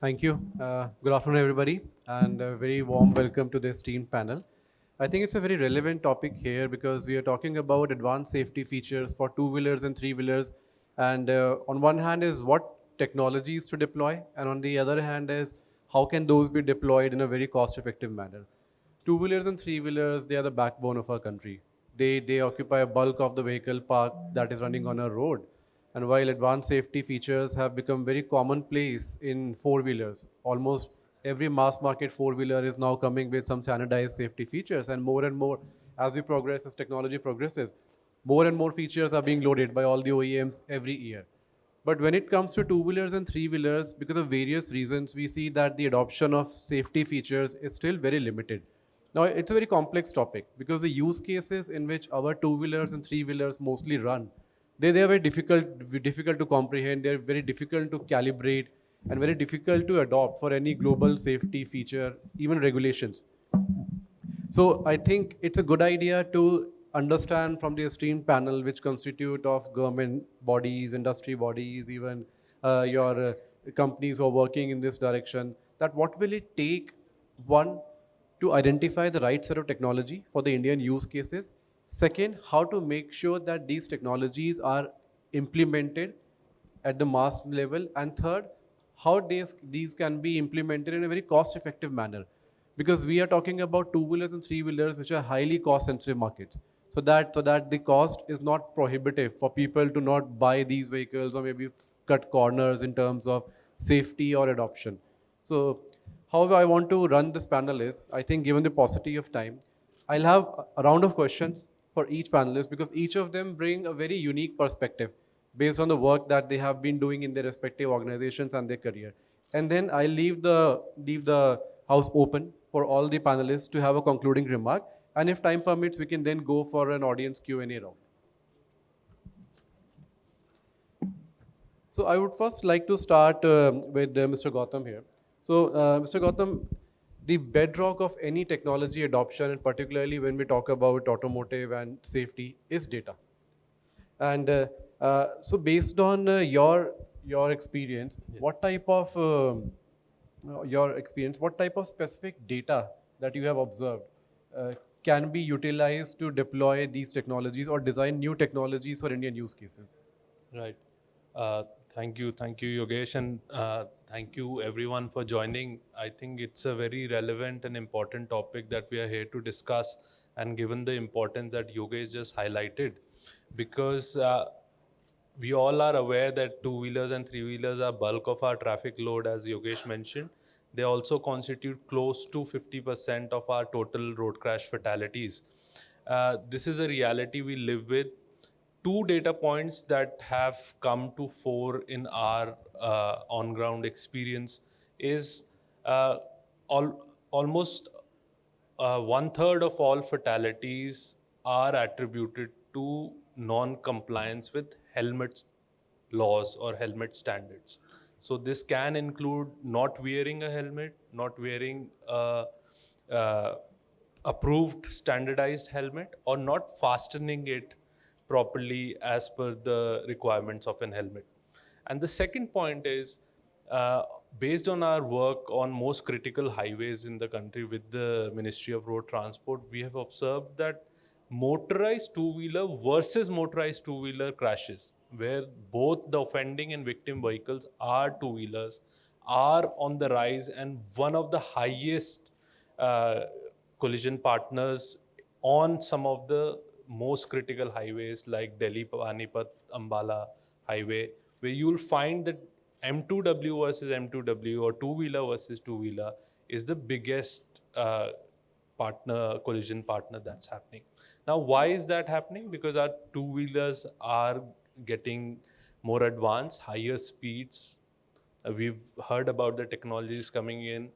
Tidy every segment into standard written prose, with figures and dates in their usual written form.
Thank you. Good afternoon, everybody, and a very warm welcome to this team panel. I think it's a very relevant topic here because we are talking about advanced safety features for two-wheelers and three-wheelers. And on one hand is what technologies to deploy, and on the other hand is how can those be deployed in a very cost-effective manner. Two-wheelers and three-wheelers, they are the backbone of our country. They occupy a bulk of the vehicle park that is running on a road. And while advanced safety features have become very commonplace in four-wheelers, almost every mass market four-wheeler is now coming with some standardized safety features. And more, as we progress, as technology progresses, more and more features are being loaded by all the OEMs every year. But when it comes to two-wheelers and three-wheelers, because of various reasons, we see that the adoption of safety features is still very limited. Now, it's a very complex topic because the use cases in which our two-wheelers and three-wheelers mostly run, they are very difficult to comprehend. They're very difficult to calibrate and very difficult to adopt for any global safety feature, even regulations. So I think it's a good idea to understand from the esteemed panel, which constitute of government bodies, industry bodies, even your companies who are working in this direction, that what will it take, one, to identify the right set of technology for the Indian use cases. Second, how to make sure that these technologies are implemented at the mass level. And third, how these can be implemented in a very cost effective manner, because we are talking about two wheelers and three wheelers which are highly cost sensitive markets, so that the cost is not prohibitive for people to not buy these vehicles or maybe cut corners in terms of safety or adoption. So however I want to run this panel is, I think given the paucity of time, I'll have a round of questions for each panelist because each of them bring a very unique perspective based on the work that they have been doing in their respective organizations and their career. And then I leave the house open for all the panelists to have a concluding remark. And if time permits, we can then go for an audience Q&A round. So I would first like to start with Mr. Gautam here. So Mr. Gautam, the bedrock of any technology adoption, and particularly when we talk about automotive and safety, is data. And so, based on your experience, what type of your experience, what type of specific data that you have observed uh, can be utilized to deploy these technologies or design new technologies for Indian use cases? Right. Thank you, Yogesh, and thank you everyone for joining. I think it's a very relevant and important topic that we are here to discuss, and given the importance that Yogesh just highlighted, because we all are aware that two-wheelers and three-wheelers are bulk of our traffic load, as Yogesh mentioned. They also constitute close to 50% of our total road crash fatalities. This is a reality we live with. Two data points that have come to fore in our on-ground experience is almost one-third of all fatalities are attributed to non-compliance with helmet laws or helmet standards. So this can include not wearing a helmet, not wearing a approved standardized helmet, or not fastening it properly as per the requirements of an helmet. And the second point is, based on our work on most critical highways in the country with the Ministry of Road Transport, we have observed that motorized two-wheeler versus motorized two-wheeler crashes, where both the offending and victim vehicles are two-wheelers, are on the rise, and one of the highest uh, collision partners on some of the most critical highways like Delhi Panipat Ambala highway, where you'll find that M2W versus M2W or two-wheeler versus two-wheeler is the biggest collision partner that's happening. Now, why is that happening? Because our two-wheelers are getting more advanced, higher speeds. We've heard about the technologies coming in.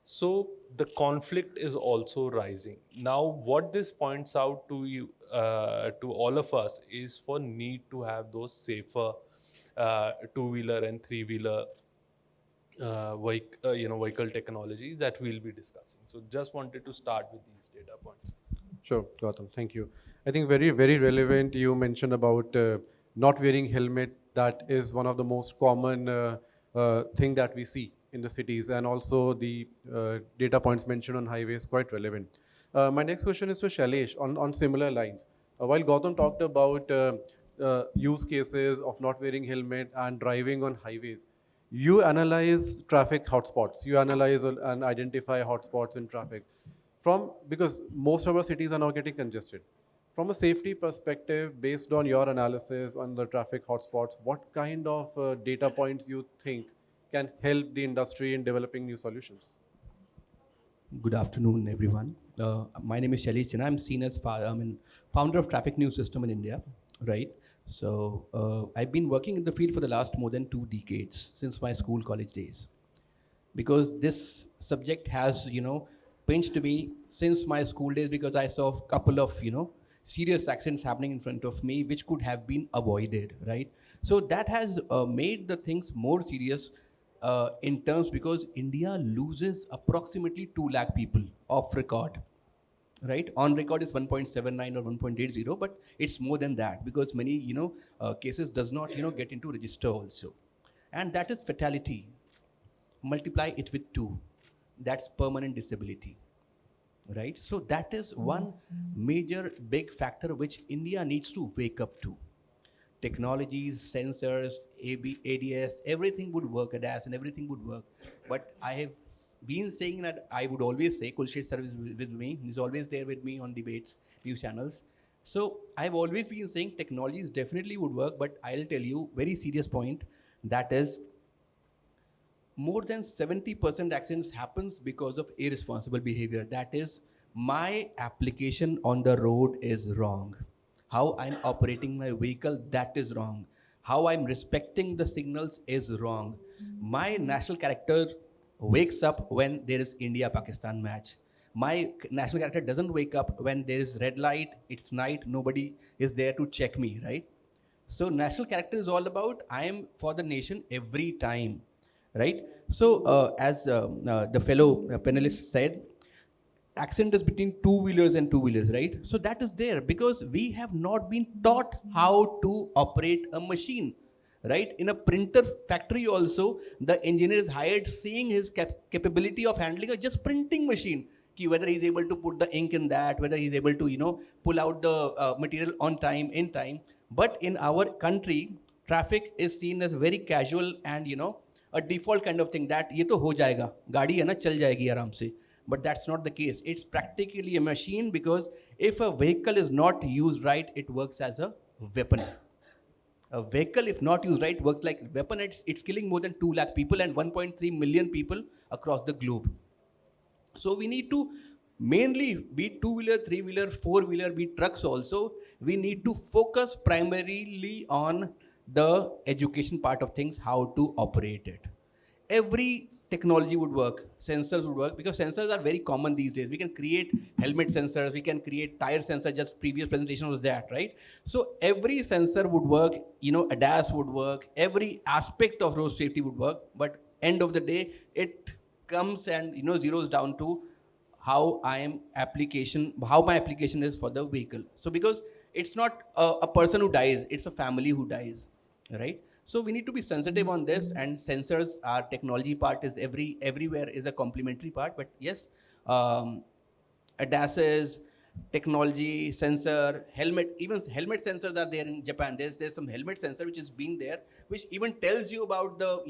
So the conflict is also rising. Now, what this points out to you, to all of us, is for need to have those safer two-wheeler and three-wheeler vehicle technologies that we'll be discussing. So just wanted to start with these data points. Sure, Gautam. Thank you. I think very, very relevant. You mentioned about not wearing helmet. That is one of the most common thing that we see in the cities, and also the data points mentioned on highways quite relevant. My next question is to Shailesh on similar lines. While Gautam talked about use cases of not wearing helmet and driving on highways, you analyze traffic hotspots. You analyze and identify hotspots in traffic from, because most of our cities are now getting congested. From a safety perspective, based on your analysis on the traffic hotspots, what kind of data points you think can help the industry in developing new solutions? Good afternoon, everyone. My name is Shailesh Sinha. I'm seen as founder of Traffic News System in India, right? So I've been working in the field for the last more than 2 decades, since my school college days, because this subject has pinched me since my school days, because I saw a couple of serious accidents happening in front of me which could have been avoided, right? So that has made the things more serious in terms, because India loses approximately 2 lakh people off record, right? On record is 1.79 or 1.80, but it's more than that, because many cases does not get into register also, and that is fatality. Multiply it with 2, that's permanent disability, right? So that is one major big factor which India needs to wake up to. Technologies, sensors, ADS, everything would work, ADAS, and everything would work. But I have been saying that I would always say, Kulshesh sir is with me, he's always there with me on debates, news channels. So I've always been saying technologies definitely would work, but I'll tell you very serious point, that is more than 70% accidents happens because of irresponsible behavior. That is, my application on the road is wrong. How I'm operating my vehicle, that is wrong. How I'm respecting the signals is wrong. My national character wakes up when there is India-Pakistan match. My national character doesn't wake up when there is red light, it's night, nobody is there to check me, right? So national character is all about I am for the nation every time, right? So as the fellow panelist said, accident is between two-wheelers and two-wheelers, right? So that is there because we have not been taught how to operate a machine, right? In a printer factory also, the engineer is hired seeing his capability of handling a just printing machine, whether he's able to put the ink in that, whether he's able to pull out the material on time, in time. But in our country, traffic is seen as very casual and a default kind of thing, that ये तो हो जाएगा, गाड़ी है ना चल जाएगी आराम से. But that's not the case. It's practically a machine, because if a vehicle is not used right, it works as a weapon. A vehicle, if not used right, works like a weapon. It's killing more than 2 lakh people and 1.3 million people across the globe. So we need to mainly, be it two-wheeler, three-wheeler, four-wheeler, be it trucks also, we need to focus primarily on the education part of things, how to operate it. Every technology would work, sensors would work, because sensors are very common these days. We can create helmet sensors, we can create tire sensors, just previous presentation was that, right? So every sensor would work, ADAS would work, every aspect of road safety would work, but end of the day, it comes and zeroes down to how my application is for the vehicle. So because it's not a person who dies, it's a family who dies, right? So we need to be sensitive on this, and sensors, our technology part is everywhere is a complementary part. But yes, ADASs, technology, sensor, helmet, even helmet sensors are there in Japan. There's some helmet sensor which is being there, which even tells you about the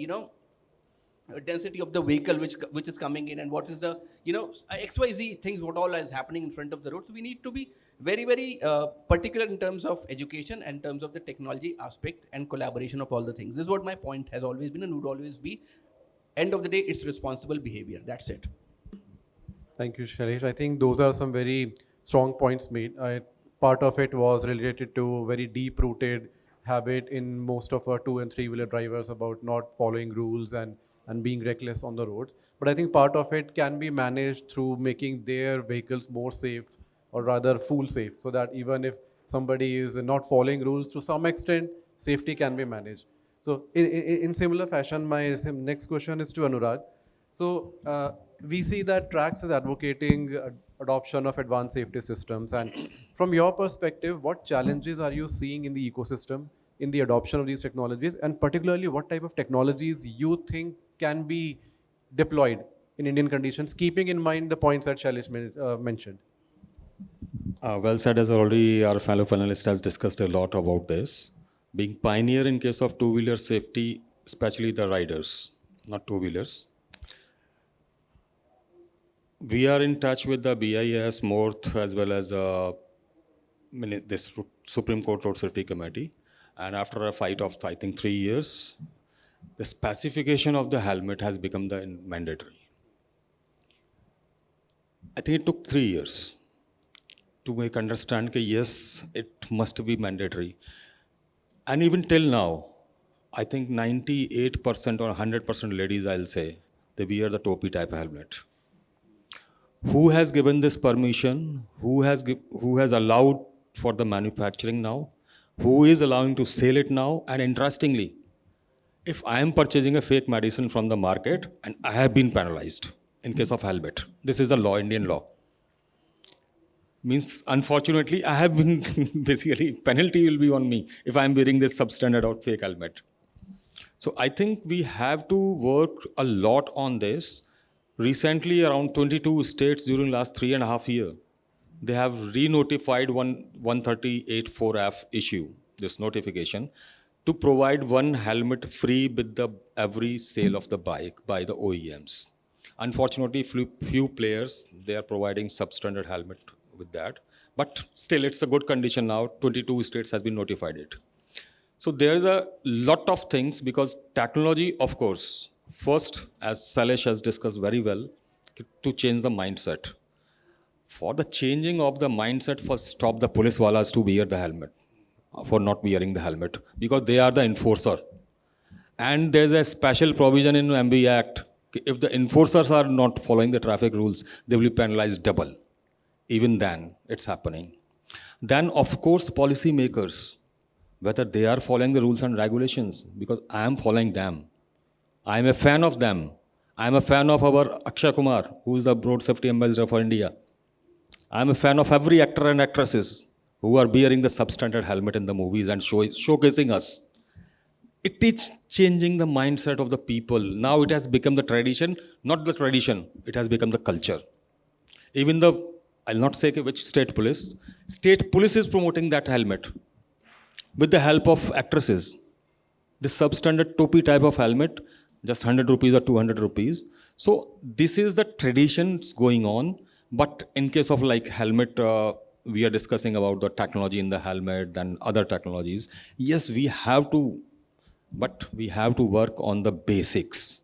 density of the vehicle which is coming in, and what is the XYZ things, what all is happening in front of the road. So we need to be very, very particular in terms of education and in terms of the technology aspect and collaboration of all the things. This is what my point has always been and would always be. End of the day, it's responsible behavior. That's it. Thank you, Shailesh. I think those are some very strong points made. Part of it was related to very deep-rooted habit in most of our two and three-wheeler drivers about not following rules and being reckless on the roads. But I think part of it can be managed through making their vehicles more safe, or rather fool safe, so that even if somebody is not following rules, to some extent, safety can be managed. So in similar fashion, my next question is to Anurag. So we see that Trax is advocating adoption of advanced safety systems. And from your perspective, what challenges are you seeing in the ecosystem in the adoption of these technologies? And particularly, what type of technologies you think can be deployed in Indian conditions, keeping in mind the points that Shailesh mentioned? Well said, as already our fellow panelist has discussed a lot about this. Being pioneer in case of two-wheeler safety, especially the riders, not two-wheelers. We are in touch with the BIS, MORTH, as well as this Supreme Court Road Safety Committee. And after a fight of, I think, 3 years, the specification of the helmet has become the mandatory. I think it took 3 years to make understand that yes, it must be mandatory. And even till now, I think 98% or 100% ladies, I'll say, they wear the topi type helmet. Who has given this permission? Who has allowed for the manufacturing now? Who is allowing to sell it now? And interestingly, if I am purchasing a fake medicine from the market and I have been penalized in case of helmet, this is a law, Indian law. Means, unfortunately, I have been basically, penalty will be on me if I am wearing this substandard or fake helmet. So I think we have to work a lot on this. Recently, around 22 states during last 3.5 years, they have re-notified 138(4)F issue, this notification, to provide one helmet free with the every sale of the bike by the OEMs. Unfortunately, few players, they are providing substandard helmet with that. But still, it's a good condition now. 22 states has been notified it. So there is a lot of things because technology, of course, first, as Shailesh has discussed very well, to change the mindset. For the changing of the mindset, first stop the police walas to wear the helmet, for not wearing the helmet, because they are the enforcer. And there's a special provision in MB Act. If the enforcers are not following the traffic rules, they will be penalized double. Even then, it's happening. Then, of course, policy makers, whether they are following the rules and regulations, because I am following them. I am a fan of them. I am a fan of our Akshay Kumar, who is the Road Safety Ambassador for India. I am a fan of every actor and actresses who are wearing the substandard helmet in the movies and showcasing us. It is changing the mindset of the people. Now it has become the tradition, not the tradition, it has become the culture. Even the, I'll not say which state police is promoting that helmet with the help of actresses. The substandard topi type of helmet, just 100 rupees or 200 rupees. So this is the traditions going on. But in case of like helmet, we are discussing about the technology in the helmet and other technologies. Yes, we have to, but we have to work on the basics.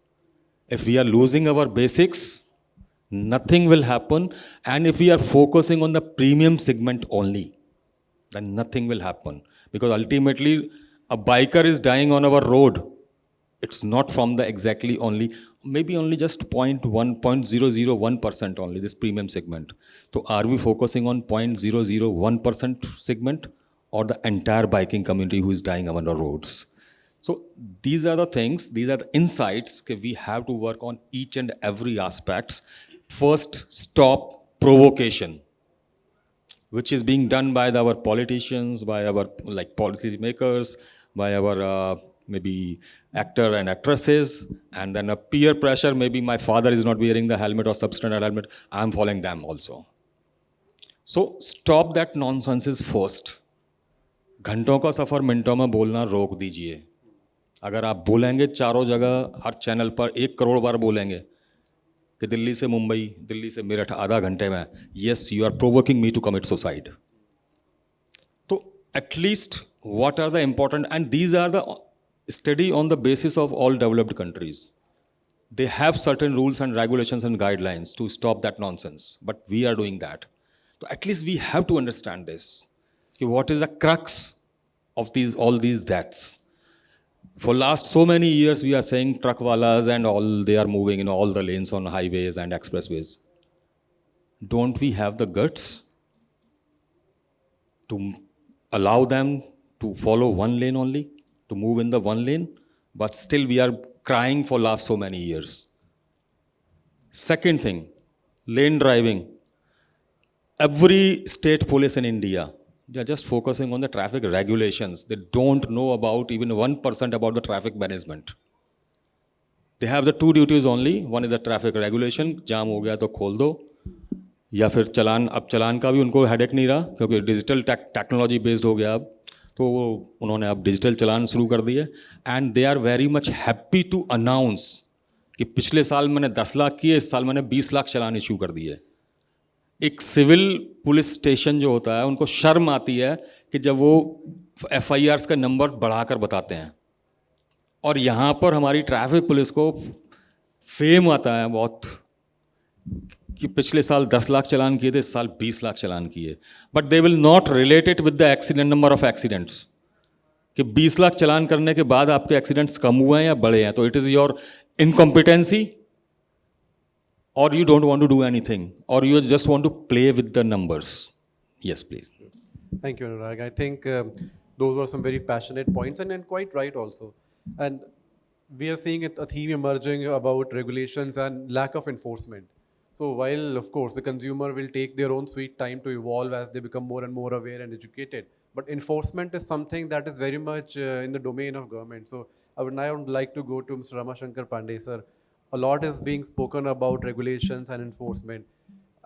If we are losing our basics, nothing will happen. And if we are focusing on the premium segment only, then nothing will happen. Because ultimately, a biker is dying on our road. It's not from the exactly only, maybe only just 0.1% only, this premium segment. So are we focusing on 0.001% segment or the entire biking community who is dying on our roads? So these are the things, these are the insights that we have to work on each and every aspects. First, stop provocation, which is being done by our politicians, by our like policy makers, by our maybe actor and actresses, and then a peer pressure, maybe my father is not wearing the helmet or substandard helmet, I'm following them also. So stop that nonsense first. घंटों का सफ़र मिनटों में बोलना रोक दीजिए. अगर आप बोलेंगे चारों जगह हर चैनल पर 1 करोड़ बार बोलेंगे कि दिल्ली से मुंबई, दिल्ली से मेरठ आधा घंटे में, yes, you are provoking me to commit suicide. So at least what are the important, and these are the study on the basis of all developed countries. They have certain rules and regulations and guidelines to stop that nonsense, but we are doing that. So at least we have to understand this. Okay, what is the crux of all these deaths? For last so many years, we are saying truckwalas and all, they are moving in all the lanes on highways and expressways. Don't we have the guts to allow them to follow one lane only, to move in the one lane? But still we are crying for last so many years. Second thing, lane driving. Every state police in India, they are just focusing on the traffic regulations. They don't know about even 1% about the traffic management. They have the two duties only. One is the traffic regulation, जाम हो गया तो खोल दो, या फिर चलान. अब चलान का भी उनको हेडेक नहीं रहा क्योंकि डिजिटल टेक्नोलॉजी बेस्ड हो गया अब, तो वो उन्होंने अब डिजिटल चलान शुरू कर दिए. And they are very much happy to announce कि पिछले साल मैंने 10 लाख किए, इस साल मैंने 20 लाख चलान इशू कर दिए. एक सिविल पुलिस स्टेशन जो होता है, उनको शर्म आती है कि जब वो FIRs का नंबर बढ़ाकर बताते हैं, और यहाँ पर हमारी ट्रैफिक पुलिस को फेम आता है बहुत कि पिछले साल 10 लाख चलान किए थे, इस साल 20 लाख चलान किए. But they will not relate it with the accident number of accidents, कि 20 लाख चलान करने के बाद आपके एक्सीडेंट्स कम हुए हैं या बढ़े हैं. तो it is your incompetency, or you don't want to do anything, or you just want to play with the numbers. Yes, please. Thank you, Anurag. I think those were some very passionate points and quite right also. And we are seeing a theme emerging about regulations and lack of enforcement. So while, of course, the consumer will take their own sweet time to evolve as they become more and more aware and educated, but enforcement is something that is very much in the domain of government. So I would now like to go to Mr. Ramashankar Pandey, sir. A lot is being spoken about regulations and enforcement.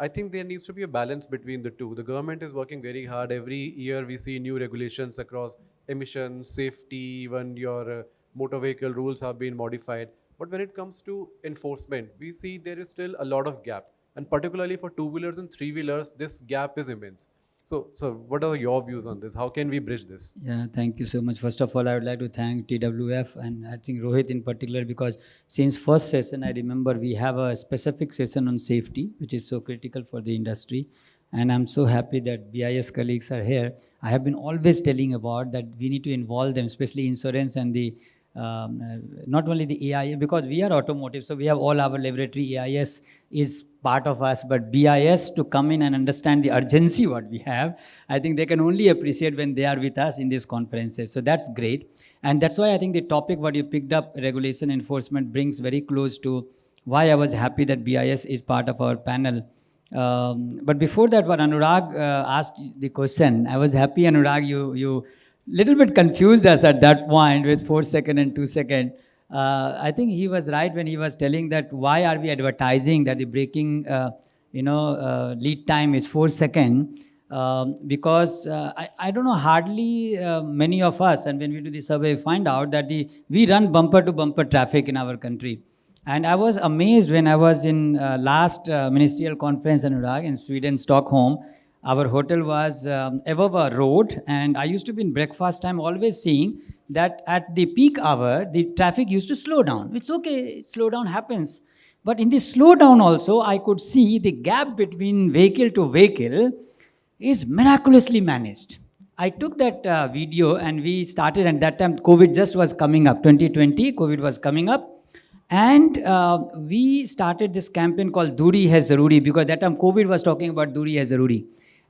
I think there needs to be a balance between the two. The government is working very hard. Every year we see new regulations across emissions, safety, even your motor vehicle rules have been modified. But when it comes to enforcement, we see there is still a lot of gap. And particularly for two-wheelers and three-wheelers, this gap is immense. So what are your views on this? How can we bridge this? Yeah, thank you so much. First of all, I would like to thank TWF and I think Rohit in particular, because since first session, I remember we have a specific session on safety, which is so critical for the industry. And I'm so happy that BIS colleagues are here. I have been always telling about that we need to involve them, especially insurance and the not only the AIS, because we are automotive, so we have all our laboratory. AIS is part of us, but BIS to come in and understand the urgency what we have, I think they can only appreciate when they are with us in these conferences. So that's great. And that's why I think the topic what you picked up, regulation enforcement, brings very close to why I was happy that BIS is part of our panel. But before that, when Anurag asked the question, I was happy, Anurag, you little bit confused us at that point with 4 second and 2 second. I think he was right when he was telling that why are we advertising that the braking lead time is 4 second, because I don't know, hardly many of us, and when we do the survey, find out that we run bumper to bumper traffic in our country. And I was amazed when I was in last ministerial conference, Anurag, in Sweden, Stockholm. Our hotel was above a road, and I used to be in breakfast time always seeing that at the peak hour, the traffic used to slow down. It's okay, slow down happens. But in the slowdown also, I could see the gap between vehicle to vehicle is miraculously managed. I took that video and we started, and that time COVID just was coming up, 2020, COVID was coming up. And we started this campaign called Duri Hai Zaruri, because that time COVID was talking about Duri Hai Zaruri.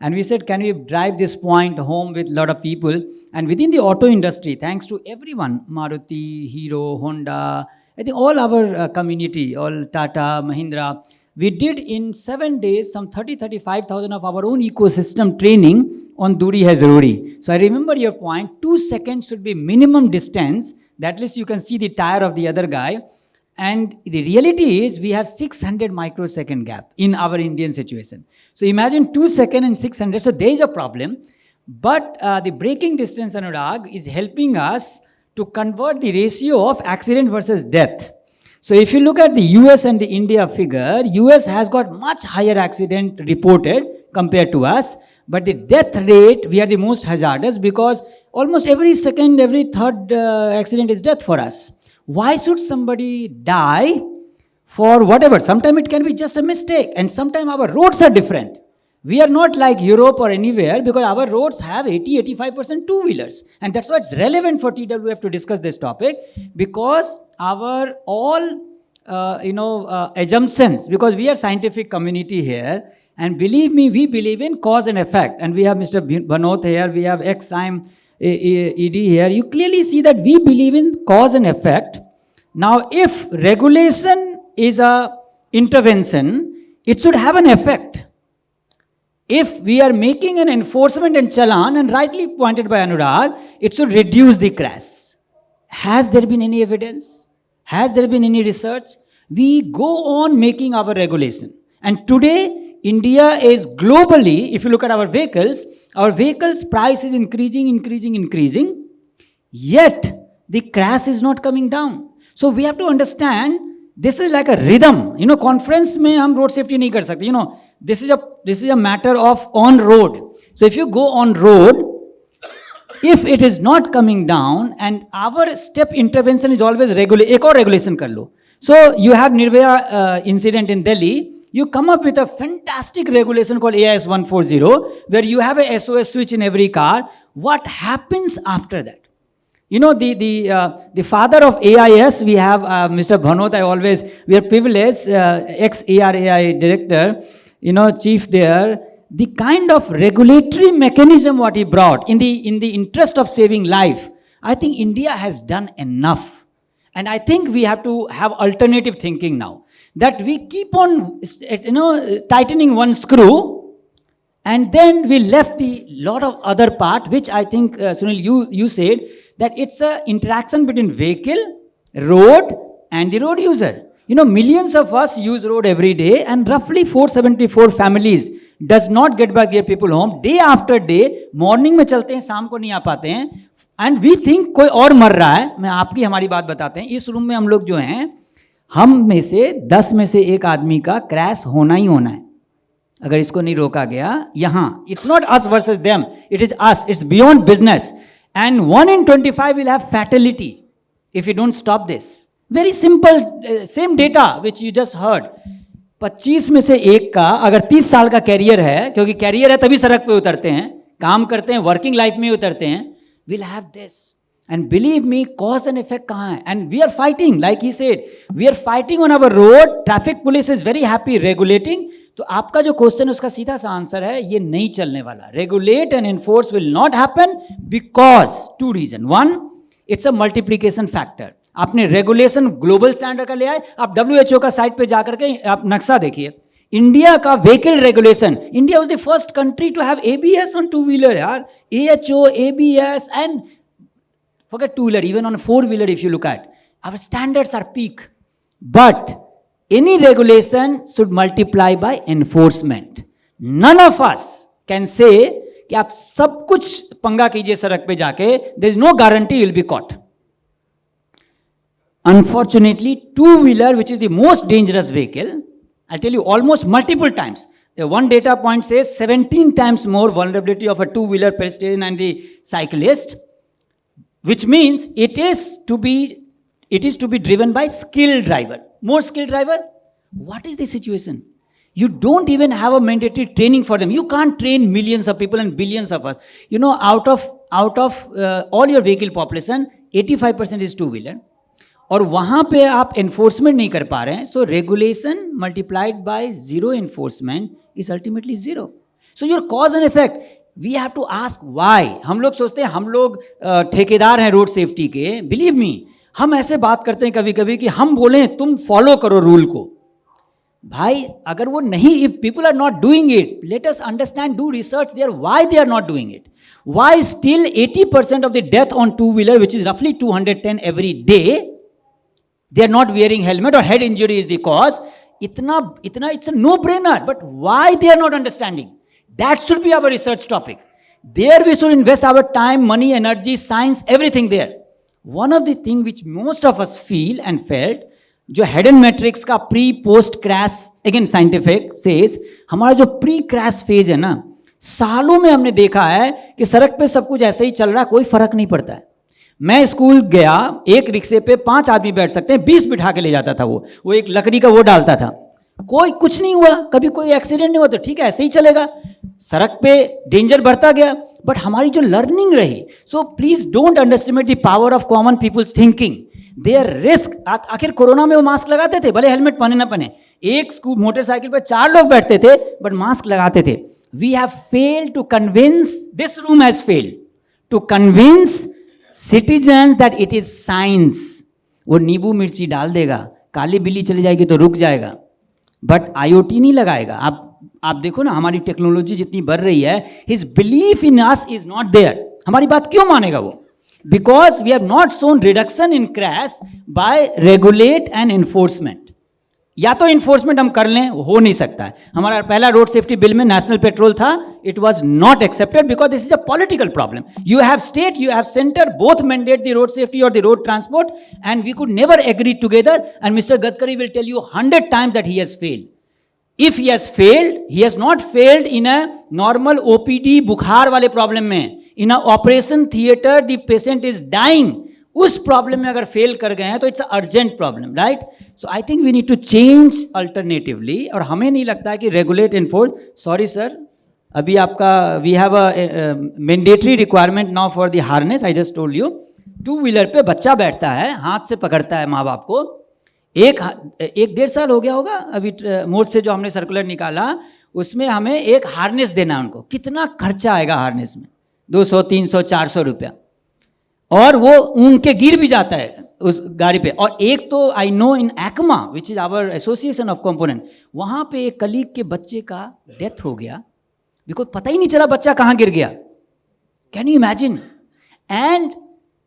And we said, can we drive this point home with a lot of people? And within the auto industry, thanks to everyone, Maruti, Hero, Honda, I think all our community, all Tata, Mahindra, we did in 7 days some 35,000 of our own ecosystem training on Duri Hai Zaruri. So I remember your point, 2 seconds should be minimum distance, that at least you can see the tire of the other guy. And the reality is we have 600 microsecond gap in our Indian situation. So imagine 2 seconds and 600, so there is a problem. But the braking distance, Anurag, is helping us to convert the ratio of accident versus death. So if you look at the US and the India figure, US has got much higher accident reported compared to us. But the death rate, we are the most hazardous, because almost every second, every third accident is death for us. Why should somebody die for whatever? Sometimes it can be just a mistake, and sometimes our roads are different. We are not like Europe or anywhere, because our roads have 80-85% two-wheelers. And that's why it's relevant for TWF to discuss this topic, because our all assumptions, because we are scientific community here, and believe me, we believe in cause and effect. And we have Mr. Bhanot here, we have ex-IM ED here. You clearly see that we believe in cause and effect. Now, if regulation is a intervention, it should have an effect. If we are making an enforcement and challan, and rightly pointed by Anurag, it should reduce the crash. Has there been any evidence? Has there been any research? We go on making our regulation. And today, India is globally, if you look at our vehicles price is increasing. Yet, the crash is not coming down. So we have to understand, this is like a rhythm. You know, conference mein hum road safety nahi kar sakte. You know, this is a matter of on road. So if you go on road, if it is not coming down, and our step intervention is always ek aur regulation kar lo. So you have Nirvaya incident in Delhi. You come up with a fantastic regulation called AIS 140, where you have a SOS switch in every car. What happens after that? You know, the father of AIS, we have Mr. Bhanot. We are privileged, ex-ARAI director, you know, chief there. The kind of regulatory mechanism what he brought in the interest of saving life, I think India has done enough. And I think we have to have alternative thinking now. That we keep on, you know, tightening one screw, and then we left the lot of other part, which I think, Sunil, you said, that it's a interaction between vehicle, road, and the road user. You know, millions of us use road every day, and roughly 474 families does not get back their people home day after day. Morning में चलते हैं, शाम को नहीं आ पाते हैं, and we think कोई और मर रहा है. मैं आपकी हमारी बात बताते हैं. इस रूम में हम लोग जो हैं, हम में से 10 में से एक आदमी का क्रैश होना ही होना है अगर इसको नहीं रोका गया. यहाँ it's not us versus them, it is us, it's beyond business. And 1 in 25 will have fatality if you don't stop this. Very simple, same data which you just heard. 25 में से एक का अगर 30 साल का कैरियर है, क्योंकि कैरियर है तभी सड़क पे उतरते हैं, काम करते हैं, वर्किंग लाइफ में उतरते हैं, will have this. And believe me, cause and effect kahan hai? And we are fighting, like he said, we are fighting on our road. Traffic police is very happy regulating. तो आपका जो question है उसका सीधा सा answer है, ये नहीं चलने वाला. Regulate and enforce will not happen because two reasons. One, it's a multiplication factor. आपने रेगुलेशन ग्लोबल स्टैंडर्ड का ले आए, आप WHO का साइट पे जाकर के आप नक्शा देखिए. इंडिया का vehicle regulation, India was the first country to have ABS on 2-wheeler यार. AHO, ABS, and forget 2-wheeler, even on a 4-wheeler if you look at, our standards are peak. But any regulation should multiply by enforcement. None of us can say कि आप सब कुछ पंगा कीजिए सड़क पे जाके, there is no guarantee you will be caught. Unfortunately, 2-wheeler, which is the most dangerous vehicle, I'll tell you almost multiple times. One data point says 17 times more vulnerability of a 2-wheeler pedestrian and the cyclist, which means it is to be driven by skilled driver. More skilled driver? What is the situation? You don't even have a mandatory training for them. You can't train millions of people and billions of us. You know, out of all your vehicle population, 85% is 2-wheeler. और वहाँ पे आप enforcement नहीं कर पा रहे हैं. So regulation multiplied by zero enforcement is ultimately zero. So your cause and effect, we have to ask why. हम लोग सोचते हैं हम लोग ठेकेदार हैं रोड सेफ्टी के. Believe me, हम ऐसे बात करते हैं कभी कभी कि हम बोलें तुम फॉलो करो रूल को. भाई अगर वो नहीं, if people are not doing it, let us understand, do research there why they are not doing it. Why still 80% of the death on 2-wheeler, which is roughly 210 every day, they are not wearing helmet or head injury is the cause. Itna, it's a no-brainer. But why they are not understanding? That should be our research topic. There we should invest our time, money, energy, science, everything there. One of the things which most of us feel and felt, जो head and matrix का pre post crash, again scientific says, हमारा जो pre crash phase है ना, सालों में हमने देखा है कि सड़क पे सब कुछ ऐसे ही चल रहा है, कोई फर्क नहीं पड़ता है. मैं स्कूल गया, एक रिक्शे पे 5 आदमी बैठ सकते हैं, 20 बिठा के ले जाता था. वो एक लकड़ी का वो डालता था, कोई कुछ नहीं हुआ, कभी कोई एक्सीडेंट नहीं हुआ, तो ठीक है ऐसे ही चलेगा. सड़क पे डेंजर बढ़ता गया, बट हमारी जो लर्निंग रही. So please don't underestimate the power of common people's thinking. Their risk, आखिर कोरोना में वो मास्क लगाते थे, भले हेलमेट पहने ना पहने. एक मोटरसाइकिल पर 4 लोग बैठते थे बट मास्क लगाते थे. We have failed to convince, this room has failed to convince citizens that it is science. वो नींबू मिर्ची डाल देगा, काली बिल्ली चली जाएगी तो रुक जाएगा, बट IoT नहीं लगाएगा. आप देखो ना, हमारी टेक्नोलॉजी जितनी बढ़ रही है, his belief in us is not there. हमारी बात क्यों मानेगा वो? because we have not shown reduction in crash by regulate and enforcement. या तो इन्फोर्समेंट हम कर लें, हो नहीं सकता है. हमारा पहला रोड सेफ्टी बिल में नेशनल पेट्रोल था, it was not accepted because this is a political problem. You have state, you have centre, both mandate the road safety और the road transport, and we could never agree together. And mister Gadkari will tell you 100 times that he has failed. If he has failed, he has not failed in a normal OPD बुखार वाले problem में. In a operation theater, the patient is dying. उस problem में अगर fail कर गए हैं तो it's urgent problem, right? So I think we need to change alternatively. और हमें नहीं लगता है कि रेगुलेट एनफोर्स. सॉरी सर, अभी आपका we have a mandatory requirement now for the harness. I just told you, 2-wheeler पे बच्चा बैठता है, हाथ से पकड़ता है माँ बाप को. एक 1.5 साल हो गया होगा अभी मोड से जो हमने सर्कुलर निकाला, उसमें हमें एक हार्नेस देना है उनको. कितना खर्चा आएगा हार्नेस में? 200, 300, 400 रुपया. और वो ऊन के गिर भी जाता है उस गाड़ी पे. और एक तो I know in ACMA which is our association of component, वहाँ पे एक कलीग के बच्चे का डेथ हो गया बिकॉज पता ही नहीं चला बच्चा कहाँ गिर गया. Can you imagine? एंड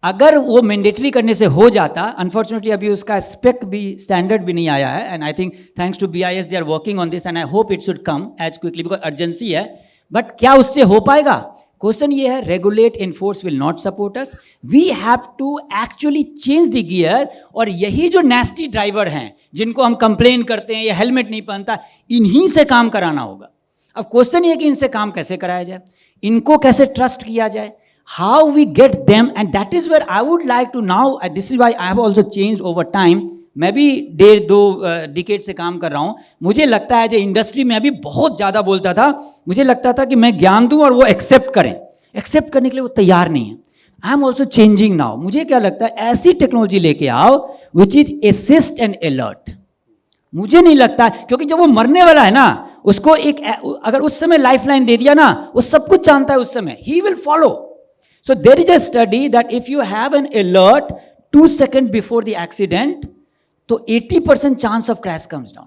अगर वो मैंडेटरी करने से हो जाता, अनफॉर्चुनेटली अभी उसका स्पेक भी स्टैंडर्ड भी नहीं आया है. And I think thanks to BIS they are working on this and I hope it should come as quickly because urgency है. बट क्या उससे हो पाएगा? क्वेश्चन ये है, regulate enforce will not support us. We have to actually change the gear. और यही जो नेस्टी ड्राइवर हैं जिनको हम कंप्लेन करते हैं ये हेलमेट नहीं पहनता, इन्हीं से काम कराना होगा. अब क्वेश्चन ये है कि इनसे काम कैसे कराया जाए, इनको कैसे ट्रस्ट किया जाए, how we get them. And that is where I would like to now, this is why I have also changed over time. मैं भी 1.5-2 डिकेड से काम कर रहा हूँ. मुझे लगता है जो इंडस्ट्री में अभी बहुत ज़्यादा बोलता था, मुझे लगता था कि मैं ज्ञान दूँ और वो एक्सेप्ट करें. एक्सेप्ट करने के लिए वो तैयार नहीं है. I am also changing now. मुझे क्या लगता है, ऐसी टेक्नोलॉजी लेके आओ which is assist and alert. मुझे नहीं लगता, क्योंकि जब वो मरने वाला है ना, उसको एक अगर उस समय लाइफ लाइन दे दिया ना, वो सब कुछ जानता है उस समय, he will follow. So there is a study that if you have an alert 2 seconds before the accident, तो 80% chance of crash comes down.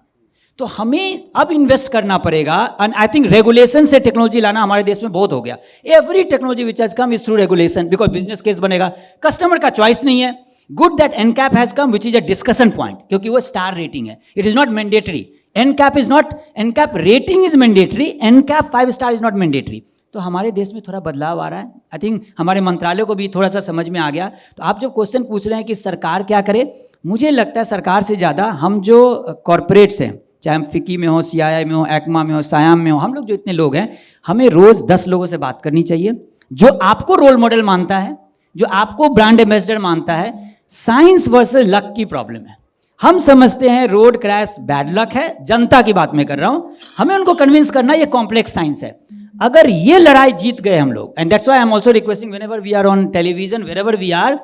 तो हमें अब इन्वेस्ट करना पड़ेगा. एंड आई थिंक रेगुलेशन से टेक्नोलॉजी लाना हमारे देश में बहुत हो गया. Every technology which has come is through regulation because business case बनेगा. कस्टमर का चॉइस नहीं है. Good that NCAP has come which is a discussion point, क्योंकि वो स्टार रेटिंग है. It is not mandatory. NCAP is not, NCAP rating is mandatory, NCAP 5 star is not mandatory. तो हमारे देश में थोड़ा बदलाव आ रहा है. आई थिंक हमारे मंत्रालय को भी थोड़ा सा समझ में आ गया. तो आप जो क्वेश्चन पूछ रहे हैं कि सरकार क्या करे, मुझे लगता है सरकार से ज़्यादा हम जो कॉरपोरेट्स हैं, चाहे हम फिकी में हो, CII में हो, एक्मा में हो, सायाम में हो, हम लोग जो इतने लोग हैं, हमें रोज़ 10 लोगों से बात करनी चाहिए जो आपको रोल मॉडल मानता है, जो आपको ब्रांड एम्बेसडर मानता है. साइंस वर्सेस लक की प्रॉब्लम है. हम समझते हैं रोड क्रैश बैड लक है, जनता की बात मैं कर रहा हूँ. हमें उनको कन्विंस करना ये कॉम्प्लेक्स साइंस है. अगर ये लड़ाई जीत गए हम लोग, and that's why I am also requesting whenever we are on television, wherever we are,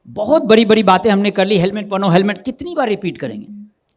बहुत बड़ी बड़ी बातें हमने कर ली, हेलमेट पहनो, हेलमेट कितनी बार रिपीट करेंगे.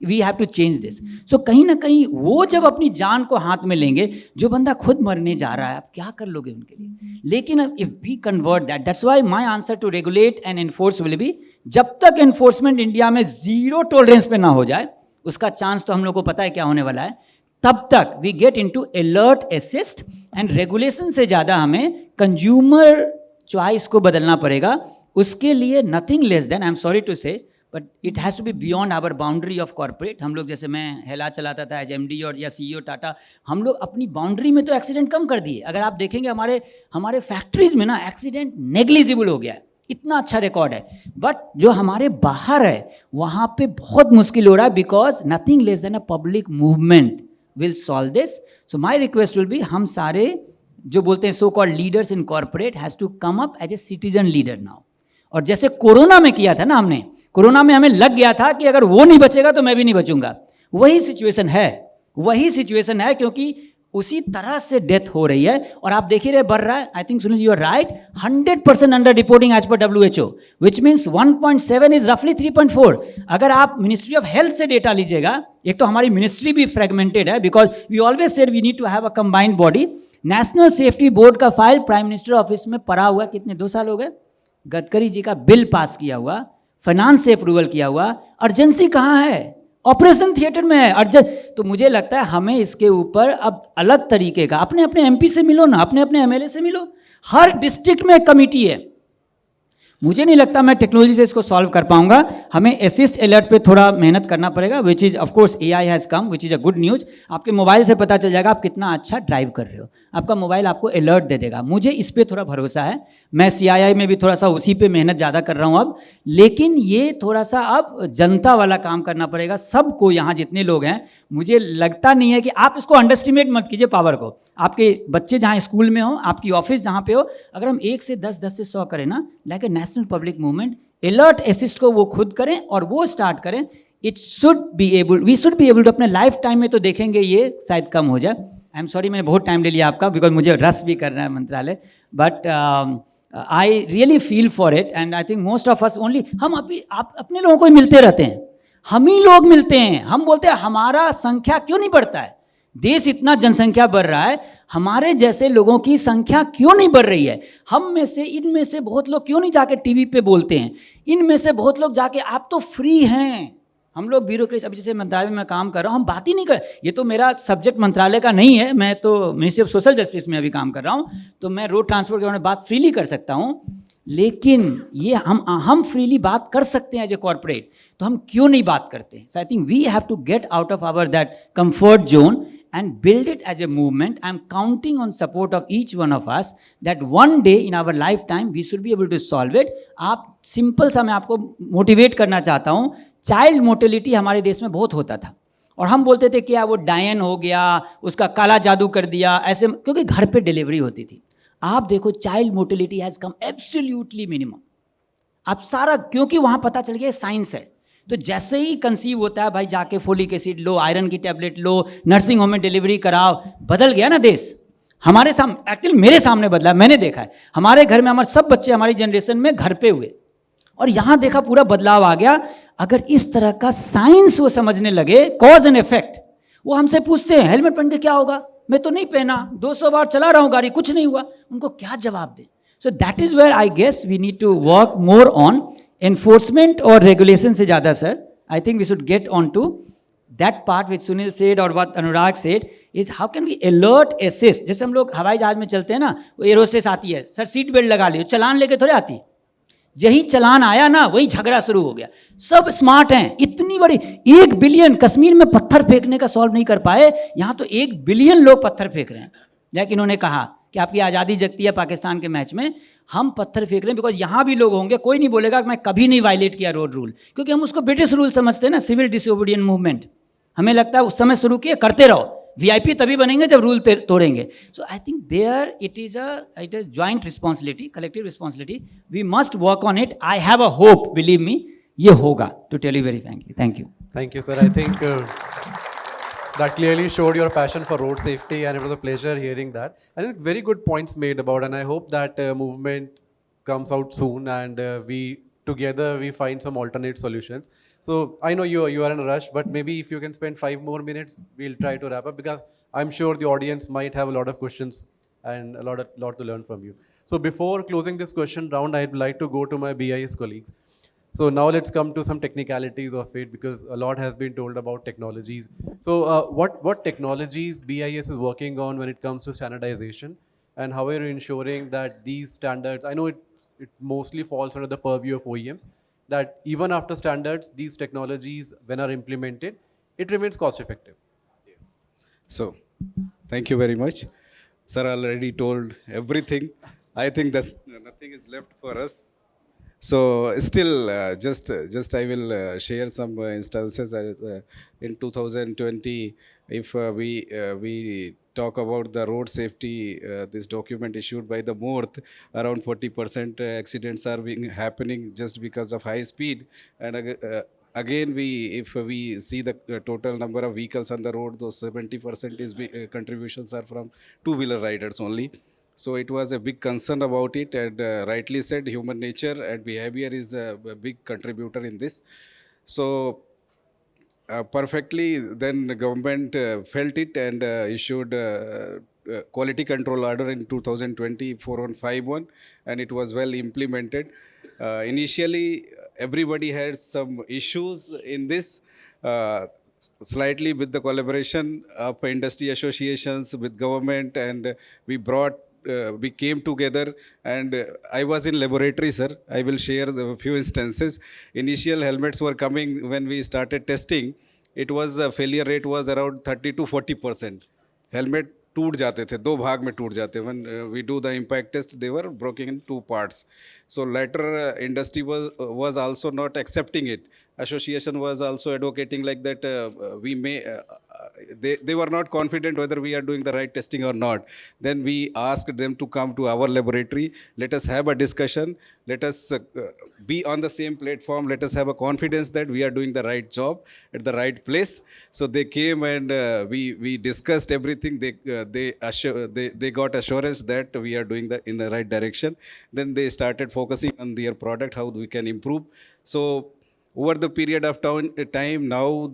We have to change this. So कहीं ना कहीं वो जब अपनी जान को हाथ में लेंगे, जो बंदा खुद मरने जा रहा है, आप क्या कर लोगे उनके लिए. लेकिन if we convert that, that's why my answer to regulate and enforce will be, जब तक एनफोर्समेंट इंडिया में 0 टॉलरेंस पे ना हो जाए, उसका चांस तो हम लोग को पता है क्या होने वाला है, तब तक we get into alert assist. And regulation से ज़्यादा हमें कंज्यूमर चॉइस को बदलना पड़ेगा. उसके लिए nothing less than, I am sorry to say, but it has to be beyond our boundary of corporate. हम लोग जैसे मैं हेला चलाता था एज MD और या CEO टाटा, हम लोग अपनी बाउंड्री में तो एक्सीडेंट कम कर दिए. अगर आप देखेंगे हमारे फैक्ट्रीज में ना एक्सीडेंट नेग्लिजिबल हो गया है. इतना अच्छा रिकॉर्ड है. बट जो हमारे बाहर है वहाँ पे बहुत मुश्किल हो रहा है, because nothing less than a public movement will solve this. So my request will be, हम सारे जो बोलते हैं so called leaders in corporate has to come up as a citizen leader now. और जैसे कोरोना में किया था ना, हमने कोरोना में हमें लग गया था कि अगर वो नहीं बचेगा तो मैं भी नहीं बचूंगा. वही सिचुएशन है, क्योंकि उसी तरह से डेथ हो रही है. और आप देख ही रहे बढ़ रहा है. I think Sunil you are right, 100% under reporting as per WHO, which means 1.7 is रफली 3.4. अगर आप मिनिस्ट्री ऑफ हेल्थ से डेटा लीजिएगा, एक तो हमारी मिनिस्ट्री भी फ्रेगमेंटेड है, because we always said we need to have a combined body. National safety board का फाइल प्राइम मिनिस्टर ऑफिस में पड़ा हुआ, कितने 2 साल हो गए. गडकरी जी का बिल पास किया हुआ, फाइनेंस से अप्रूवल किया हुआ, अर्जेंसी कहाँ है? ऑपरेशन थिएटर में है. तो मुझे लगता है हमें इसके ऊपर अब अलग तरीके का, अपने MP से मिलो ना, अपने MLA से मिलो. हर डिस्ट्रिक्ट में एक कमेटी है. मुझे नहीं लगता मैं टेक्नोलॉजी से इसको सॉल्व कर पाऊंगा. हमें असिस्ट अलर्ट पे थोड़ा मेहनत करना पड़ेगा, which is of course AI has come, which is a good news. आपके मोबाइल से पता चल जाएगा आप कितना अच्छा ड्राइव कर रहे हो, आपका मोबाइल आपको अलर्ट दे देगा. मुझे इस पर थोड़ा भरोसा है. मैं CII में भी थोड़ा सा उसी पे मेहनत ज़्यादा कर रहा हूँ अब, लेकिन ये थोड़ा सा अब जनता वाला काम करना पड़ेगा सबको. यहाँ जितने लोग हैं, मुझे लगता नहीं है कि आप इसको अंडरस्टिमेट मत कीजिए पावर को. आपके बच्चे जहाँ स्कूल में हो, आपकी ऑफिस जहाँ पे हो, अगर हम 1 से 10, 10 से 100 करें ना, like a national public movement, alert assist को वो खुद करें और वो स्टार्ट करें, it should be able, we should be able to. अपने लाइफ टाइम में तो देखेंगे ये शायद कम हो जाए. आई एम सॉरी मैंने बहुत टाइम ले लिया आपका, बिकॉज मुझे रस भी करना है मंत्रालय, but I really feel for it and I think most of us only, हम अभी आप अपने लोगों को ही मिलते रहते हैं, हम ही लोग मिलते हैं, हम बोलते हैं हमारा संख्या क्यों नहीं बढ़ता है. देश इतना जनसंख्या बढ़ रहा है, हमारे जैसे लोगों की संख्या क्यों नहीं बढ़ रही है. हम में से, इनमें से बहुत लोग क्यों नहीं जाके टीवी पे बोलते हैं, इनमें से बहुत लोग जाके, आप तो फ्री हैं. हम लोग ब्यूरोक्रेसी, अभी जैसे मंत्रालय में मैं काम कर रहा हूँ, हम बात ही नहीं कर, ये तो मेरा सब्जेक्ट मंत्रालय का नहीं है, मैं तो मिनिस्ट्री ऑफ सोशल जस्टिस में अभी काम कर रहा हूँ, तो मैं रोड ट्रांसपोर्ट के बारे में बात फ्रीली कर सकता हूँ. लेकिन ये हम फ्रीली बात कर सकते हैं एज ए कॉर्पोरेट, तो हम क्यों नहीं बात करते. So I think we have to get out of our that comfort zone and build it as a movement. I'm counting on support of each one of us that one day in our lifetime we should be able to solve it. आप simple सा मैं आपको motivate करना चाहता हूँ. Child mortality हमारे देश में बहुत होता था और हम बोलते थे क्या वो डायन हो गया, उसका काला जादू कर दिया ऐसे, क्योंकि घर पे डिलीवरी होती थी. आप देखो child mortality has come absolutely minimum. आप सारा, क्योंकि वहाँ पता चल गया साइंस है. तो जैसे ही कंसीव होता है भाई, जाके फोलिक एसिड लो, आयरन की टैबलेट लो, नर्सिंग होम में डिलीवरी कराओ. बदल गया ना देश हमारे सामने, एक्चुअली मेरे सामने बदला, मैंने देखा है. हमारे घर में हमारे सब बच्चे हमारी जनरेशन में घर पे हुए और यहाँ देखा पूरा बदलाव आ गया. अगर इस तरह का साइंस वो समझने लगे, कॉज एंड इफेक्ट, वो हमसे पूछते हैं हेलमेट पहन के क्या होगा, मैं तो नहीं पहना, 200 बार चला रहा हूँ गाड़ी, कुछ नहीं हुआ. उनको क्या जवाब दें. So that is where I guess we need to work more on enforcement और regulation से ज़्यादा sir. I think we should get on to that part which Sunil said or what Anurag said is how can we alert assist. जैसे हम लोग हवाई जहाज में चलते हैं ना, वो एरोस्टेस आती है, सर सीट बेल्ट लगा लियो, चलान लेके थोड़े आती है. यही चलान आया ना, वही झगड़ा शुरू हो गया. सब स्मार्ट हैं, इतनी बड़ी 1 बिलियन, कश्मीर में पत्थर फेंकने का सॉल्व नहीं कर पाए, यहाँ तो 1 बिलियन लोग पत्थर फेंक रहे हैं. जैसे इन्होंने कहा कि आपकी आज़ादी जगती है पाकिस्तान के मैच में, हम पत्थर फेंक रहे हैं बिकॉज यहाँ भी लोग होंगे, कोई नहीं बोलेगा कि मैं कभी नहीं वायलेट किया रोड रूल, क्योंकि हम उसको ब्रिटिश रूल समझते हैं ना, सिविल डिसोबीडिएंट मूवमेंट. हमें लगता है उस समय शुरू किए, करते रहो, VIP तभी बनेंगे जब रूल तोड़ेंगे. So I think there it is joint responsibility, collective responsibility. We must work on it. I have a hope, believe me, ये होगा. To tell you very frankly. Thank you. Thank you, sir. I think that clearly showed your passion for road safety, and it was a pleasure hearing that. I think very good points made about, and I hope that movement comes out soon, and we together we find some alternate solutions. So I know you are in a rush, but maybe if you can spend 5 more minutes, we'll try to wrap up, because I'm sure the audience might have a lot of questions and a lot to learn from you. So before closing this question round, I'd like to go to my BIS colleagues. So now let's come to some technicalities of it, because a lot has been told about technologies. So what technologies BIS is working on when it comes to standardization, and how are you ensuring that these standards, I know it mostly falls under the purview of OEMs, that even after standards, these technologies, when are implemented, it remains cost effective. So, thank you very much. Sir already told everything. I think that's nothing is left for us. So still, just I will share some instances. In 2020, if we talk about the road safety, this document issued by the MORTH, around 40% accidents are happening just because of high speed. And again, if we see the total number of vehicles on the road, those 70% is contributions are from two-wheeler riders only. So it was a big concern about it, and rightly said, human nature and behavior is a big contributor in this. So perfectly, then the government felt it and issued quality control order in 2020 4151, and it was well implemented. Initially, everybody had some issues in this. Slightly with the collaboration of industry associations with government, and we brought we came together, and I was in laboratory, sir. I will share a few instances. Initial helmets were coming when we started testing. It was failure rate was around 30 to 40%. Helmet टूट जाते थे, दो भाग में टूट जाते. When we do the impact test, they were broken in two parts. So later industry was also not accepting it. Association was also advocating like that we may they were not confident whether we are doing the right testing or not. Then we asked them to come to our laboratory. Let us have a discussion. Let us be on the same platform. Let us have a confidence that we are doing the right job at the right place. So they came and we discussed everything. They got assurance that we are doing in the right direction. Then they started focusing on their product, how we can improve. So over the period of time, now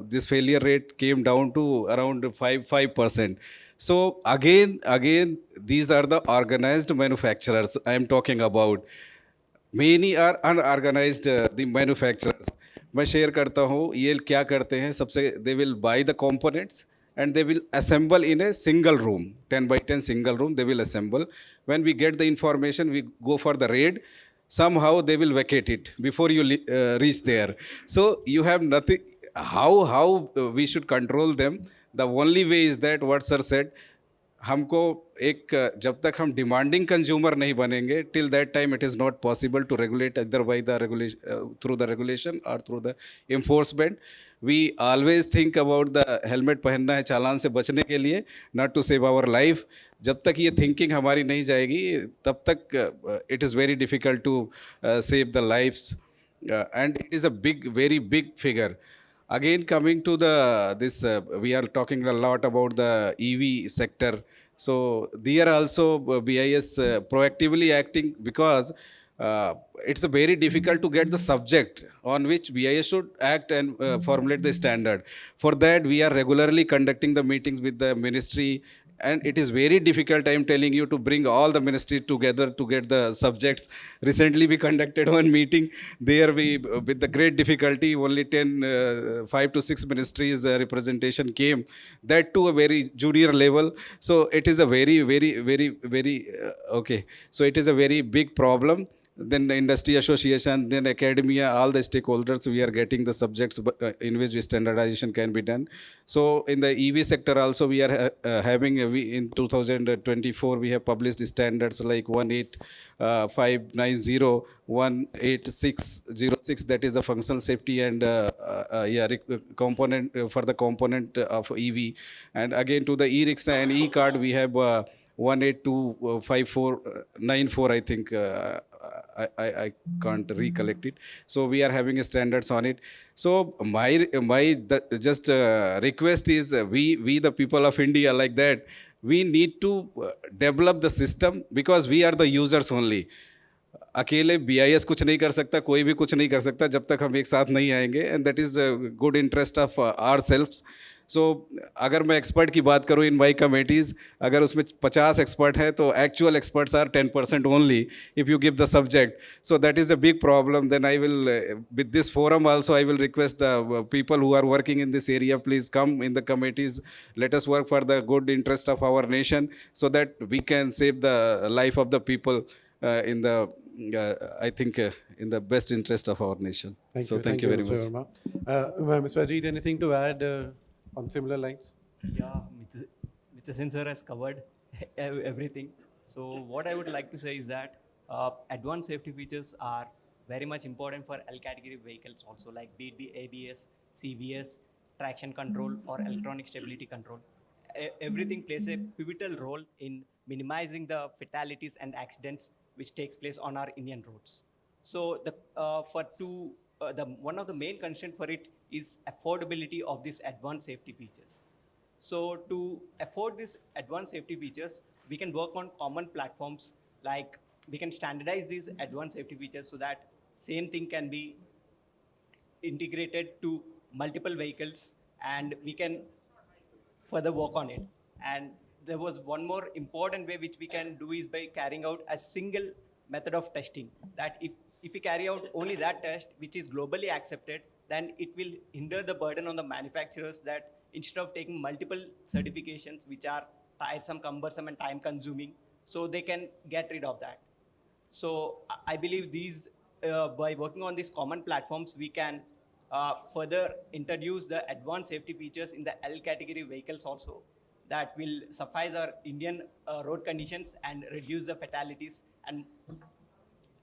this failure rate came down to around 5%. So again, these are the organized manufacturers I am talking about. Many are unorganized, the manufacturers. मैं share करता हूँ ये क्या करते हैं. सबसे they will buy the components and they will assemble in a single room, 10 by 10 single room. They will assemble. When we get the information, we go for the raid. Somehow they will vacate it before you reach there. So you have nothing. How we should control them? The only way is that what sir said. हमको एक जब तक हम demanding consumer नहीं बनेंगे, till that time it is not possible to regulate other by the regulation through the regulation और through the enforcement. We always think about the helmet पहनना है चालान से बचने के लिए, not to save our life. जब तक ये थिंकिंग हमारी नहीं जाएगी तब तक it is very difficult to save the lifes, and it is a big, very big figure. Again, coming to this, we are talking a lot about the EV sector. So there also BIS proactively acting, because it's very difficult to get the subject on which BIS should act and formulate the standard. For that, we are regularly conducting the meetings with the ministry. And it is very difficult, I am telling you, to bring all the ministries together to get the subjects. Recently, we conducted one meeting. There, with the great difficulty, only 5 to 6 ministries representation came. That to a very junior level. So it is a very okay. So it is a very big problem. Then the industry association, then academia, all the stakeholders, we are getting the subjects in which standardization can be done. So in the EV sector also, we are having, in 2024, we have published standards like 18590, 18606, that is the functional safety and component for the component of EV. And again, to the e-rickshaw and e-card, we have 1825494, I think. I can't recollect it. So we are having standards on it. So my just request is we the people of India, like that, we need to develop the system, because we are the users only. अकेले BIS कुछ नहीं कर सकता, कोई भी कुछ नहीं कर सकता जब तक हम एक साथ नहीं आएंगे. And that is good interest of our selfs. So अगर मैं एक्सपर्ट की बात करूँ इन माई कमेटीज़, अगर उसमें 50 एक्सपर्ट हैं तो actual experts are 10% only if you give the subject. So that is a big problem. Then I will with this forum also I will request the people who are working in this area, please come in the committees. Let us work for the good interest of our nation, so that we can save the life of the people in the I think in the best interest of our nation. Thank you very Mr. much. Verma. Mr. Ajit, anything to add on similar lines? Yeah, Mr. Sen sir has covered everything. So what I would like to say is that advanced safety features are very much important for L category vehicles also, like be it the ABS, CVS, traction control or electronic stability control. Everything plays a pivotal role in minimizing the fatalities and accidents which takes place on our Indian roads. So one of the main concerns for it is affordability of these advanced safety features. So to afford these advanced safety features, we can work on common platforms, like we can standardize these advanced safety features so that same thing can be integrated to multiple vehicles, and we can further work on it. And there was one more important way which we can do is by carrying out a single method of testing. That if we carry out only that test which is globally accepted, then it will hinder the burden on the manufacturers, that instead of taking multiple certifications which are tiresome, cumbersome and time consuming, so they can get rid of that. So I believe these, by working on these common platforms, we can further introduce the advanced safety features in the L category vehicles also, that will suffice our Indian road conditions and reduce the fatalities. And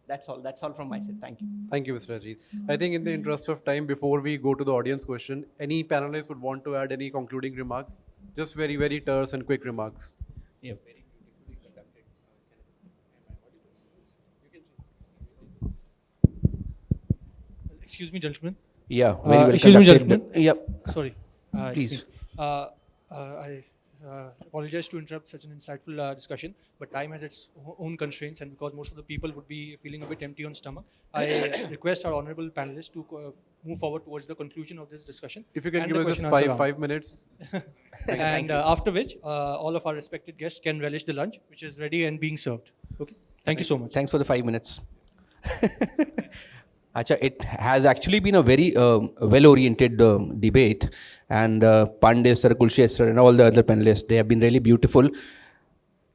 that's all. That's all from my side. Thank you. Thank you, Mr. Ajit. I think in the interest of time, before we go to the audience question, any panelist would want to add any concluding remarks? Just very, very terse and quick remarks. Yeah. Excuse me, gentlemen. Yeah. Very well Excuse me, conducted. gentlemen. Yeah. Sorry. Please. It's me. I apologize to interrupt such an insightful discussion, but time has its own constraints, and because most of the people would be feeling a bit empty on stomach, I request our honorable panelists to move forward towards the conclusion of this discussion. If you can and give the us just question answer round. 5 minutes. And after which, all of our respected guests can relish the lunch, which is ready and being served. Okay. Thank you so much. Thanks for the 5 minutes. Acha, it has actually been a very well-oriented debate, and Pandey sir, Kulshe sir, and all the other panelists, they have been really beautiful.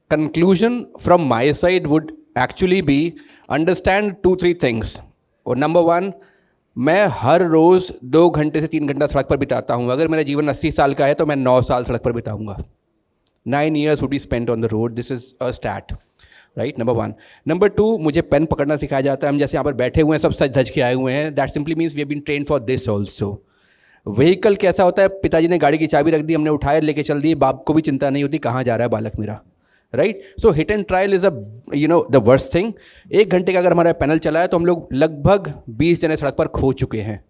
Conclusion from my side would actually be understand 2-3 things. और number 1, मैं हर रोज़ 2 घंटे से 3 घंटा सड़क पर बिताता हूँ. अगर मेरा जीवन 80 साल का है तो मैं 9 साल सड़क पर बिताऊँगा. 9 years would be spent on the road. This is a stat. Right, number 1. Number 2, मुझे पेन पकड़ना सिखाया जाता है. हम जैसे यहाँ पर बैठे हुए हैं, सब सज धज के आए हुए हैं. That simply means we have been train for this also. Vehicle कैसा होता है? पिताजी ने गाड़ी की चाबी रख दी, हमने उठाया, लेके चल दी. बाप को भी चिंता नहीं होती कहाँ जा रहा है बालक मेरा. Right. So hit and trial is the worst thing. 1 घंटे का अगर हमारा पैनल चला है तो हम लोग लगभग 20 जने सड़क पर खो चुके हैं.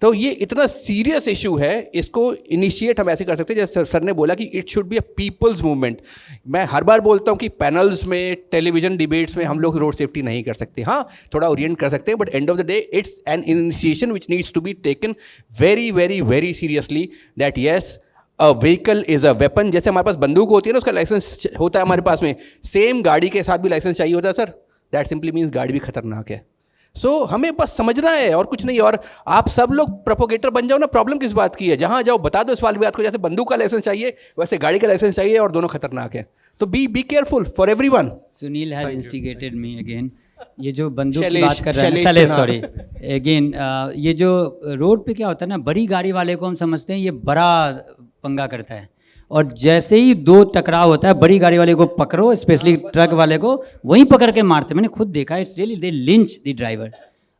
तो ये इतना सीरियस इशू है, इसको इनिशिएट हम ऐसे कर सकते हैं जैसे सर ने बोला कि it should be a people's movement. मैं हर बार बोलता हूँ कि पैनल्स में, टेलीविजन डिबेट्स में हम लोग रोड सेफ्टी नहीं कर सकते. हाँ, थोड़ा ओरिएंट कर सकते हैं, but end of the day it's an initiation which needs to be taken very very very seriously. That yes, a vehicle is a weapon. जैसे हमारे पास बंदूक होती है ना, उसका लाइसेंस होता है हमारे पास में, सेम गाड़ी के साथ भी लाइसेंस चाहिए होता है सर. दैट सिंपली मीन्स गाड़ी भी खतरनाक है. सो हमें बस समझना है और कुछ नहीं. और आप सब लोग प्रोपोगेटर बन जाओ ना. प्रॉब्लम किस बात की है? जहाँ जाओ बता दो इस वाली बात को. जैसे बंदूक का लाइसेंस चाहिए, वैसे गाड़ी का लाइसेंस चाहिए, और दोनों खतरनाक है. तो be careful for everyone. Sunil has instigated me again. ये जो बंदूक की शैलेश, बात कर रहे हैं, शैलेश शैलेश, सिन्हा. सॉरी अगेन, ये जो रोड पे क्या होता है ना, बड़ी गाड़ी वाले को हम समझते हैं ये बड़ा पंगा करता है, और जैसे ही 2 टकराव होता है, बड़ी गाड़ी वाले को पकड़ो, स्पेशली ट्रक वाले को वहीं पकड़ के मारते. मैंने खुद देखा, it's really they lynch the driver.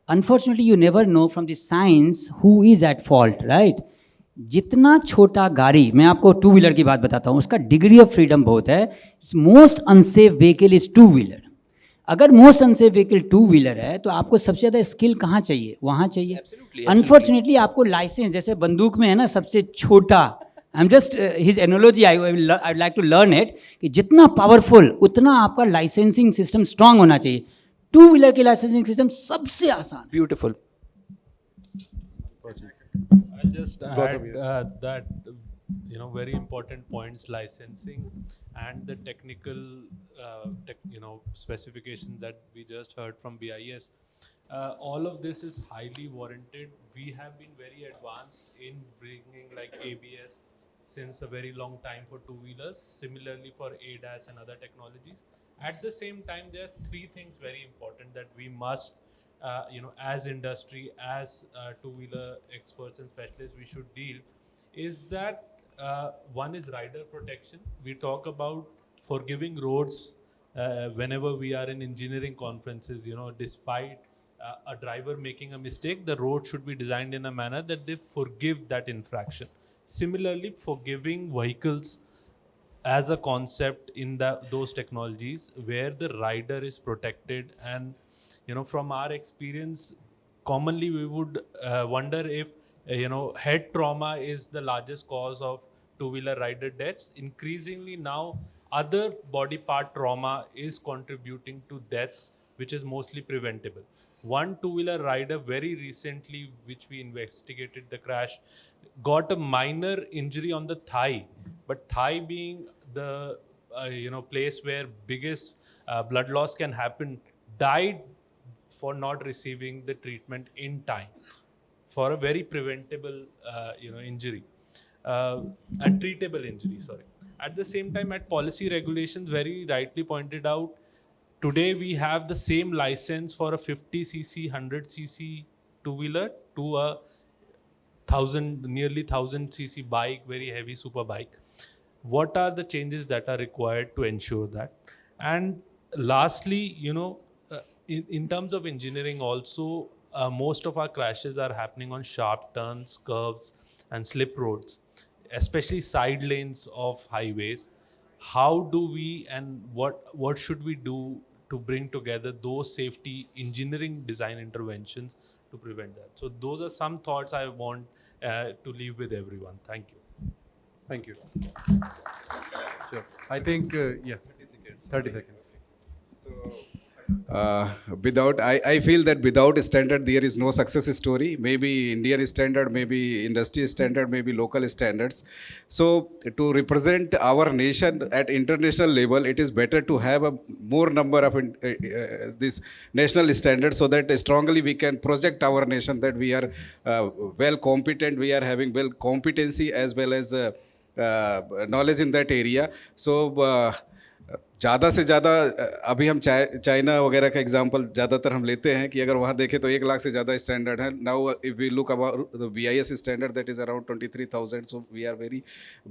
Unfortunately, you never know from the science who is at fault, right? जितना छोटा गाड़ी, मैं आपको 2 व्हीलर की बात बताता हूँ, उसका डिग्री ऑफ फ्रीडम बहुत है. Most unsafe vehicle is 2 wheeler. अगर मोस्ट अनसेफ व्हीकल 2 व्हीलर है तो आपको सबसे ज़्यादा स्किल कहाँ चाहिए? वहाँ चाहिए. अनफॉर्चुनेटली आपको लाइसेंस, जैसे बंदूक में है ना सबसे छोटा, I am just his analogy, I would like to learn it, कि जितना पावरफुल उतना आपका लाइसेंसिंग सिस्टम स्ट्रांग होना चाहिए. 2 व्हीलर की लाइसेंसिंग सिस्टम सबसे आसान. Beautiful. I'll just Gautam, add that very important points, licensing and the technical specifications that we just heard from BIS. All of this is highly warranted. We have been very advanced in bringing like ABS since a very long time for 2-wheelers. Similarly for ADAS and other technologies. At the same time, there are 3 things very important that we must, as industry, as 2-wheeler experts and specialists, we should deal. Is that one is rider protection. We talk about forgiving roads whenever we are in engineering conferences. Despite a driver making a mistake, the road should be designed in a manner that they forgive that infraction. Similarly, forgiving vehicles as a concept in those technologies where the rider is protected. And from our experience, commonly we would wonder if head trauma is the largest cause of 2-wheeler rider deaths. Increasingly now other body part trauma is contributing to deaths, which is mostly preventable. One 2-wheeler rider very recently, which we investigated the crash, got a minor injury on the thigh, but thigh being the place where biggest blood loss can happen, died for not receiving the treatment in time for a very preventable injury and treatable injury, sorry. At the same time, at policy regulations, very rightly pointed out, today we have the same license for a 50cc, 100cc two-wheeler to a nearly 1000cc bike, very heavy super bike. What are the changes that are required to ensure that? And lastly, in terms of engineering also, most of our crashes are happening on sharp turns, curves, and slip roads, especially side lanes of highways. How do we and what should we do to bring together those safety engineering design interventions to prevent that? So those are some thoughts I want to leave with everyone. Thank you. Thank you. Sure. I think, 30 seconds. I feel that without a standard there is no success story. Maybe Indian standard, maybe industry standard, maybe local standards. So to represent our nation at international level, it is better to have a more number of this national standards, so that strongly we can project our nation that we are well competent, we are having well competency as well as knowledge in that area. So ज़्यादा से ज़्यादा अभी हम China वगैरह का example ज़्यादातर हम लेते हैं कि अगर वहाँ देखें तो 1 लाख से ज़्यादा स्टैंडर्ड है. Now if we look about the BIS standard that is around 23,000, so we are very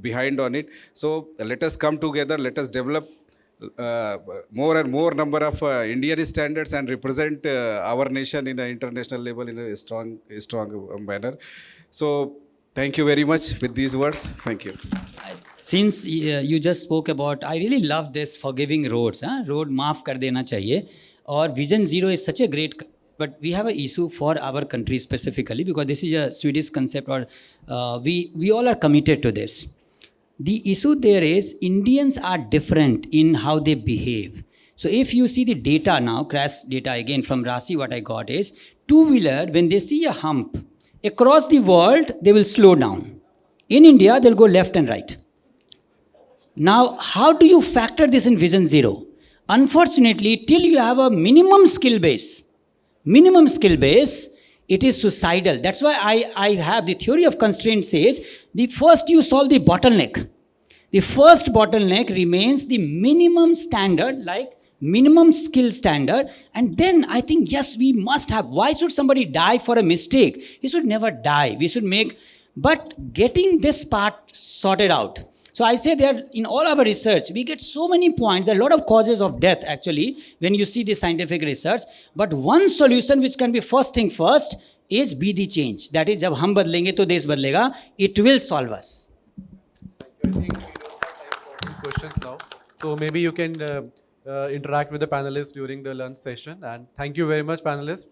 behind on it. So let us come together, let us develop more and more number of Indian standards and represent our nation in an international level in a strong manner. So thank you very much with these words. Thank you. Since you just spoke about, I really love this forgiving roads. Road maaf kar dena chahiye. Or Vision Zero is such a great, but we have an issue for our country specifically, because this is a Swedish concept, or we all are committed to this. The issue there is Indians are different in how they behave. So if you see the data now, crash data again from Rasi, what I got is, two-wheeler, when they see a hump, across the world, they will slow down. In India, they'll go left and right. Now, how do you factor this in Vision Zero? Unfortunately, till you have a minimum skill base, it is suicidal. That's why I have the theory of constraint says, the first you solve the bottleneck. The first bottleneck remains the minimum standard, like minimum skill standard. And then I think, yes, we must have. Why should somebody die for a mistake? He should never die. We should make, but getting this part sorted out. So I say that in all our research, we get so many points. There are a lot of causes of death, actually, when you see the scientific research. But one solution which can be first thing first is be the change. That is, jab hum badlenge to desh badlega. It will solve us. I think we don't have time for these questions now. So maybe you can interact with the panelists during the lunch session. And thank you very much, panelists.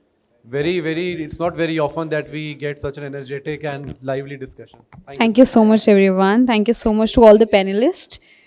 It's not very often that we get such an energetic and lively discussion. Thank you so much, everyone. Thank you so much to all the panelists.